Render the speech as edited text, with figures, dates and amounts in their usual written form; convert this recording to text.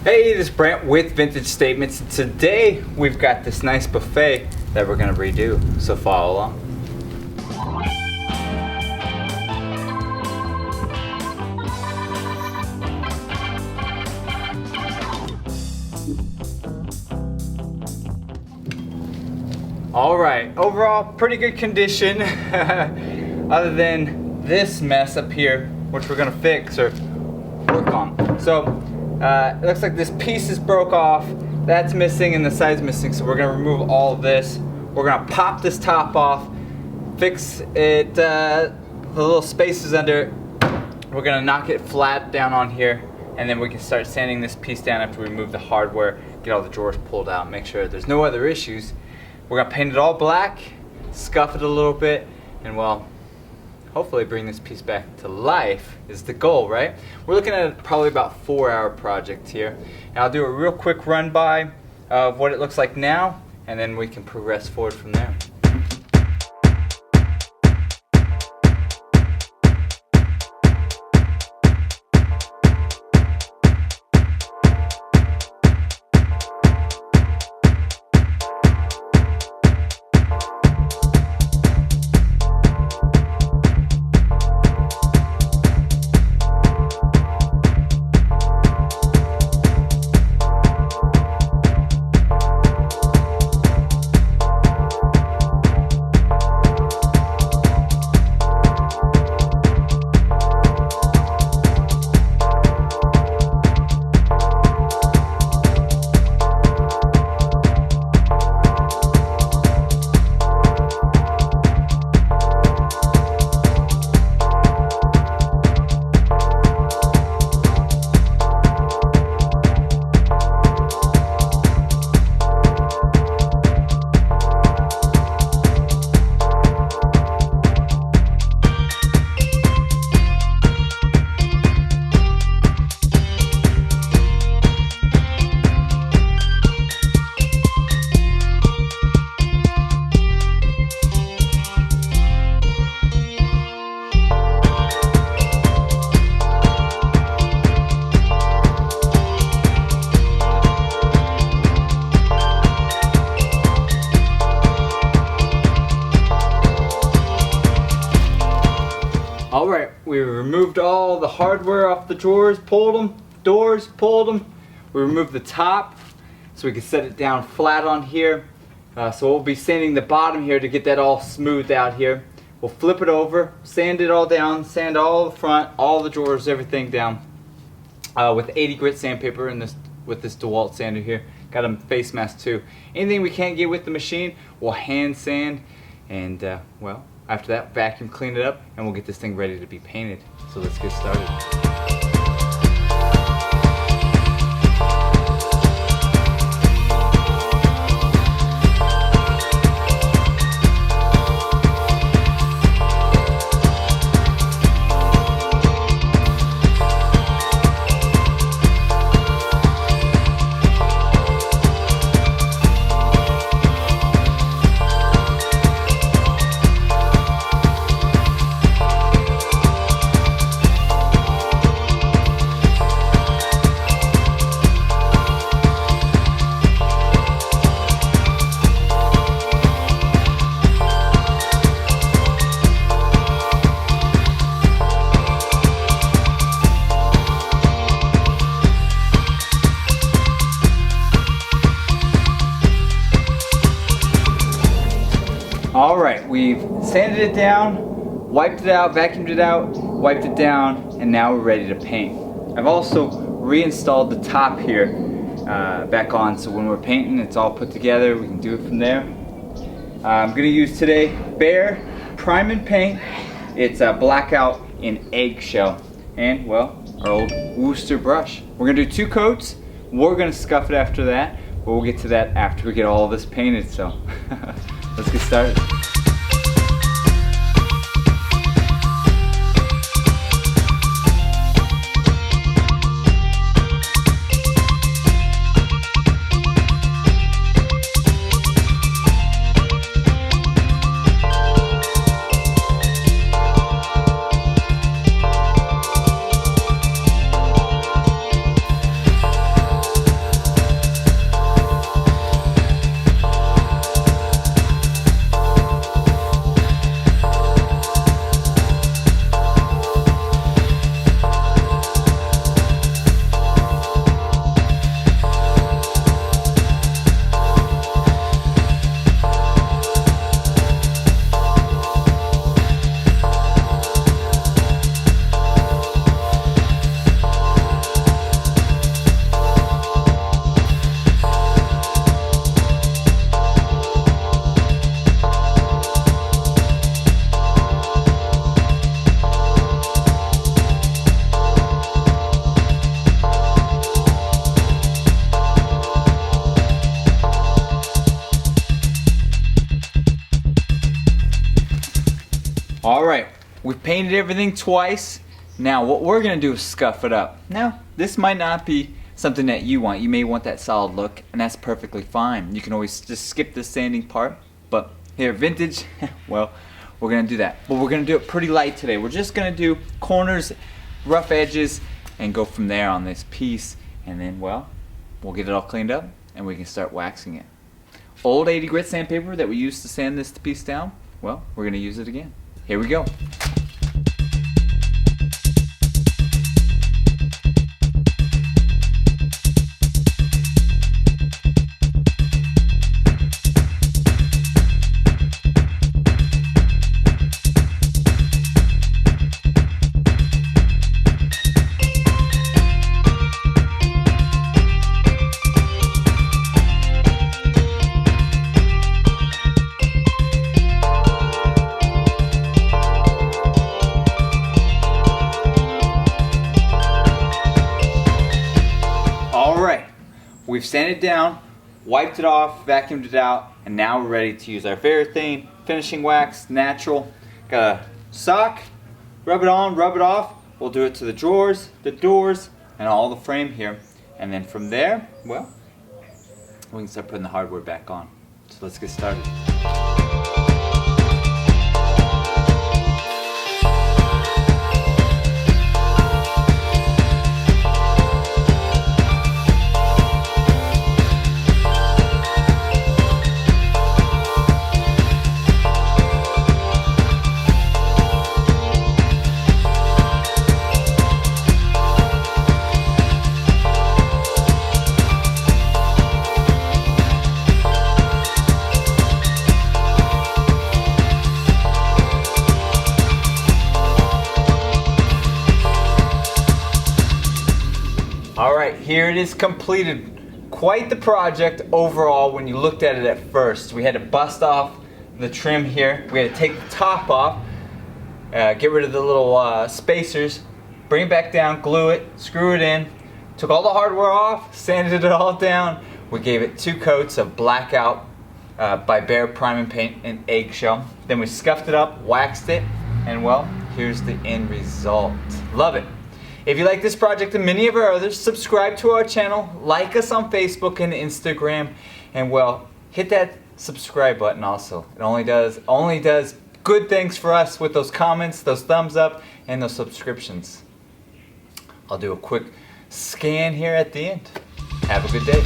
Hey, this is Brant with Vintage Statements. Today we've got this nice buffet that we're gonna redo, so follow along. Alright, overall pretty good condition other than this mess up here, which we're gonna fix or work on. So it looks like this piece is broke off, that's missing and the side's missing, so we're gonna remove all of this. We're gonna pop this top off, fix it, the little spaces under it. We're gonna knock it flat down on here, and then we can start sanding this piece down after we remove the hardware, get all the drawers pulled out, make sure there's no other issues. We're gonna paint it all black, scuff it a little bit, and well, hopefully bring this piece back to life is the goal, right? We're looking at probably about 4-hour project here. And I'll do a real quick run by of what it looks like now, and then we can progress forward from there. Alright, we removed all the hardware off the drawers, pulled them, doors, pulled them. We removed the top so we can set it down flat on here. So we'll be sanding the bottom here to get that all smoothed out here. We'll flip it over, sand it all down, sand all the front, all the drawers, everything down with 80 grit sandpaper and with this DeWalt sander here. Got a face mask too. Anything we can't get with the machine, we'll hand sand, and well, after that, vacuum clean it up, and we'll get this thing ready to be painted. So let's get started. Alright, we've sanded it down, wiped it out, vacuumed it out, wiped it down, and now we're ready to paint. I've also reinstalled the top here back on, so when we're painting it's all put together, we can do it from there. I'm going to use today Behr Prime and Paint. It's a Blackout in Eggshell, and well, our old Worcester brush. We're going to do 2 coats, we're going to scuff it after that, but we'll get to that after we get all of this painted, so let's get started. painted everything twice. Now what we're gonna do is scuff it up. Now this might not be something that you want. You may want that solid look, and that's perfectly fine. You can always just skip the sanding part, but here, vintage, well, we're gonna do that. But we're gonna do it pretty light today. We're just gonna do corners, rough edges, and go from there on this piece, and then, well, we'll get it all cleaned up, and we can start waxing it. Old 80 grit sandpaper that we used to sand this piece down, well, we're gonna use it again. Here we go. We've sanded down, wiped it off, vacuumed it out, and now we're ready to use our favorite thing, finishing wax, natural. Got a sock, rub it on, rub it off. We'll do it to the drawers, the doors, and all the frame here. And then from there, well, we can start putting the hardware back on. So let's get started. Alright, here it is completed. Quite the project overall when you looked at it at first. We had to bust off the trim here. We had to take the top off, get rid of the little spacers, bring it back down, glue it, screw it in, took all the hardware off, sanded it all down. We gave it 2 coats of Blackout by Behr Prime and Paint and Eggshell. Then we scuffed it up, waxed it, and well, here's the end result. Love it. If you like this project and many of our others, subscribe to our channel, like us on Facebook and Instagram, and well, hit that subscribe button also. It only does good things for us with those comments, those thumbs up, and those subscriptions. I'll do a quick scan here at the end. Have a good day.